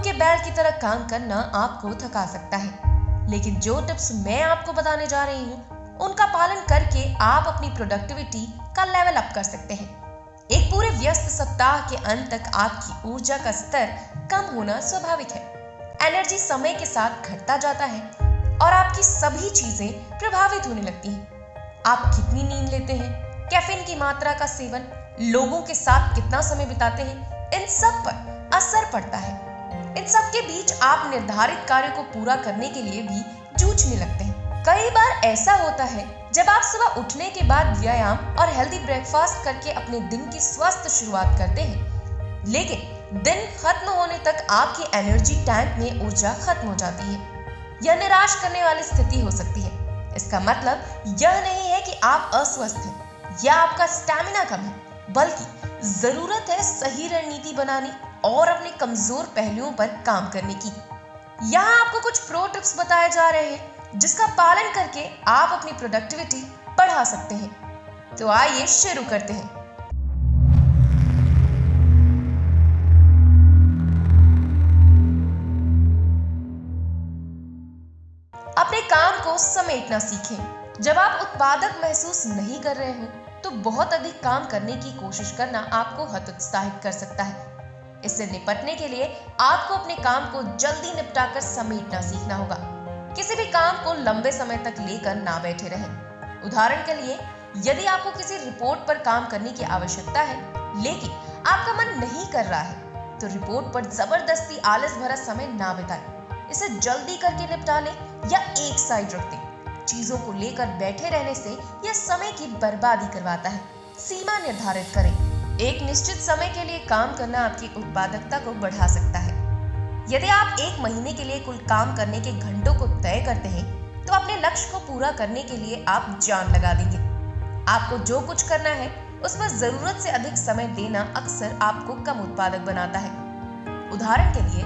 के बैल की तरह काम करना आपको थका सकता है, लेकिन जो टिप्स मैं आपको बताने जा रही हूँ उनका पालन करके आप अपनी प्रोडक्टिविटी का लेवल अप कर सकते हैं। एक पूरे व्यस्त सप्ताह के अंत तक आपकी ऊर्जा का स्तर कम होना स्वाभाविक है। एनर्जी समय के साथ घटता जाता है और आपकी सभी चीजें प्रभावित होने लगती हैं। आप कितनी नींद लेते हैं, कैफीन की मात्रा का सेवन, लोगों के साथ कितना समय बिताते हैं, इन सब पर असर पड़ता है। इन सब के बीच आप निर्धारित कार्य को पूरा करने के लिए भी जूझने लगते हैं। कई बार ऐसा होता है जब आप सुबह उठने के बाद व्यायाम और हेल्दी ब्रेकफास्ट करके अपने दिन की स्वस्थ शुरुआत करते हैं, लेकिन दिन खत्म होने तक आपकी एनर्जी टैंक में ऊर्जा खत्म हो जाती है। यह निराश करने वाली स्थिति हो सकती है। इसका मतलब यह नहीं है कि आप अस्वस्थ हैं या आपका स्टैमिना कम है, बल्कि जरूरत है सही रणनीति बनाने और अपने कमजोर पहलुओं पर काम करने की। यहाँ आपको कुछ प्रो टिप्स बताए जा रहे हैं जिसका पालन करके आप अपनी प्रोडक्टिविटी बढ़ा सकते हैं। तो आइए शुरू करते हैं। अपने काम को समेटना सीखें। जब आप उत्पादक महसूस नहीं कर रहे हो तो बहुत अधिक काम करने की कोशिश करना आपको हतोत्साहित कर सकता है। इससे निपटने के लिए आपको अपने काम को जल्दी निपटाकर समेटना सीखना होगा। किसी भी काम को लंबे समय तक लेकर ना बैठे रहें। उदाहरण के लिए, यदि आपको किसी रिपोर्ट पर काम करने की आवश्यकता है लेकिन आपका मन नहीं कर रहा है, तो रिपोर्ट पर जबरदस्ती आलस भरा समय ना बिताएं। इसे जल्दी करके निपटा लें या एक साइड रख दें। चीजों को लेकर बैठे रहने से यह समय की बर्बादी करवाता है। सीमा निर्धारित करें। एक निश्चित समय के लिए काम करना आपकी उत्पादकता को बढ़ा सकता है। यदि आप एक महीने के लिए कुल काम करने के घंटों को तय करते हैं, तो अपने लक्ष्य को पूरा करने के लिए आप जान लगा देंगे। आपको जो कुछ करना है उस पर जरूरत से अधिक समय देना अक्सर आपको कम उत्पादक बनाता है। उदाहरण के लिए,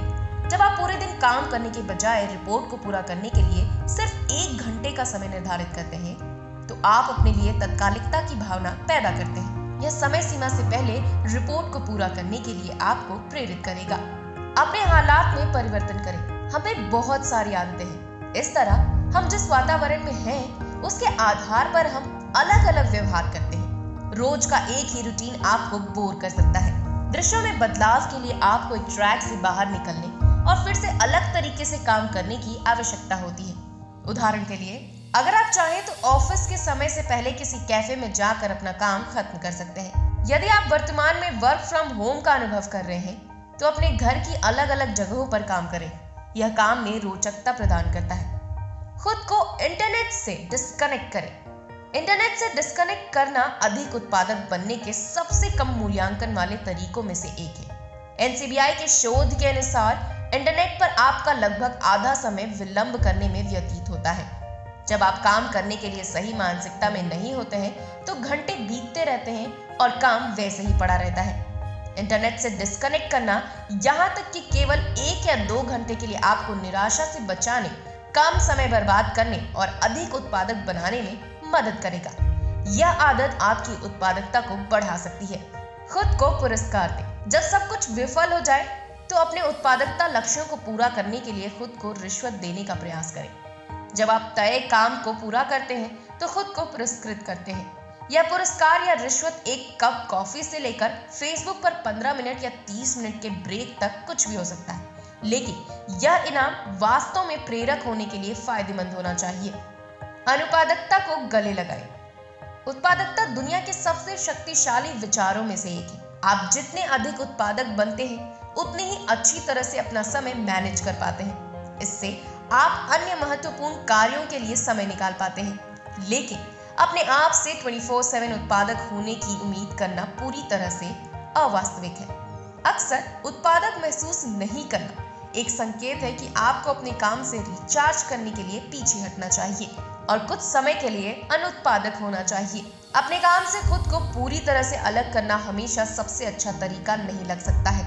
जब आप पूरे दिन काम करने के बजाय रिपोर्ट को पूरा करने के लिए सिर्फ 1 घंटे का समय निर्धारित करते हैं, तो आप अपने लिए तत्कालिकता की भावना पैदा करते हैं। यह समय सीमा से पहले रिपोर्ट को पूरा करने के लिए आपको प्रेरित करेगा। अपने हालात में परिवर्तन करें। हमें बहुत सारी आदतें हैं। इस तरह हम जिस वातावरण में हैं, उसके आधार पर हम अलग अलग व्यवहार करते हैं। रोज का एक ही रूटीन आपको बोर कर सकता है। दृश्यों में बदलाव के लिए आपको एक ट्रैक से बाहर निकलने और फिर से अलग तरीके से काम करने की आवश्यकता होती है। उदाहरण के लिए, अगर आप चाहें तो ऑफिस के समय से पहले किसी कैफे में जाकर अपना काम खत्म कर सकते हैं। यदि आप वर्तमान में वर्क फ्रॉम होम का अनुभव कर रहे हैं, तो अपने घर की अलग अलग जगहों पर काम करें। यह काम में रोचकता प्रदान करता है। खुद को इंटरनेट से डिस्कनेक्ट करें। इंटरनेट से डिस्कनेक्ट करना अधिक उत्पादक बनने के सबसे कम मूल्यांकन वाले तरीकों में से एक है। NCBI के शोध के अनुसार इंटरनेट पर आपका लगभग आधा समय विलंब करने में व्यतीत होता है। जब आप काम करने के लिए सही मानसिकता में नहीं होते हैं, तो घंटे बीतते रहते हैं और काम वैसे ही पड़ा रहता है। इंटरनेट से डिस्कनेक्ट करना, यहाँ तक कि केवल 1 या 2 घंटे के लिए आपको निराशा से बचाने, कम समय बर्बाद करने और अधिक उत्पादक बनाने में मदद करेगा। यह आदत आपकी उत्पादकता को बढ़ा सकती है। खुद को पुरस्कार दें। जब सब कुछ विफल हो जाए, तो अपने उत्पादकता लक्ष्यों को पूरा करने के लिए खुद को रिश्वत देने का प्रयास करें। जब आप तय काम को पूरा करते हैं, तो खुद को पुरस्कृत करते हैं। यह पुरस्कार या रिश्वत एक कप कॉफी से लेकर फेसबुक पर 15 मिनट या 30 मिनट के ब्रेक तक कुछ भी हो सकता है, लेकिन यह इनाम वास्तव में प्रेरक होने के लिए फायदेमंद होना चाहिए। अनुत्पादकता को गले लगाएं। उत्पादकता दुनिया के सबसे शक्तिशाली विचारों में से एक है। आप जितने अधिक उत्पादक बनते हैं, उतनी ही अच्छी तरह से अपना समय मैनेज कर पाते हैं। इससे आप अन्य महत्वपूर्ण कार्यों के लिए समय निकाल पाते हैं। लेकिन अपने आप से 24/7 उत्पादक होने की उम्मीद करना पूरी तरह से अवास्तविक है। अक्सर उत्पादक महसूस नहीं करना एक संकेत है कि आपको अपने काम से रिचार्ज करने के लिए पीछे हटना चाहिए और कुछ समय के लिए अनुत्पादक होना चाहिए। अपने काम से खुद को पूरी तरह से अलग करना हमेशा सबसे अच्छा तरीका नहीं लग सकता है।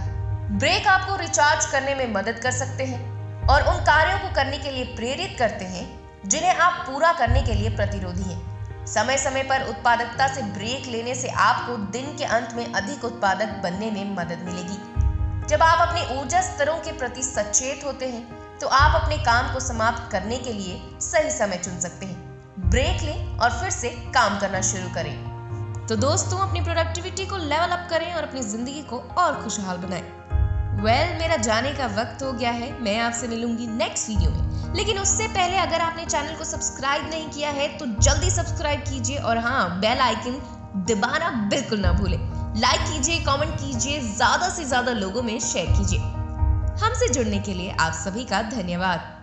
ब्रेक आपको रिचार्ज करने में मदद कर सकते हैं और उन कार्यों को करने के लिए प्रेरित करते हैं जिन्हें आप पूरा करने के लिए प्रतिरोधी हैं। समय समय पर उत्पादकता से ब्रेक लेने से आपको दिन के अंत में अधिक उत्पादक बनने में मदद मिलेगी। जब आप अपने ऊर्जा स्तरों के प्रति सचेत होते हैं तो आप अपने काम को समाप्त करने के लिए सही समय चुन सकते हैं। ब्रेक लें और फिर से काम करना शुरू करें। तो दोस्तों, अपनी प्रोडक्टिविटी को लेवल अप करें और अपनी जिंदगी को और खुशहाल बनाएं। मेरा जाने का वक्त हो गया है। मैं आपसे मिलूंगी नेक्स्ट वीडियो में, लेकिन उससे पहले अगर आपने चैनल को सब्सक्राइब नहीं किया है तो जल्दी सब्सक्राइब कीजिए और हाँ, बेल आइकन दबाना बिल्कुल ना भूलें। लाइक कीजिए, कमेंट कीजिए, ज्यादा से ज्यादा लोगों में शेयर कीजिए। हमसे जुड़ने के लिए आप सभी का धन्यवाद।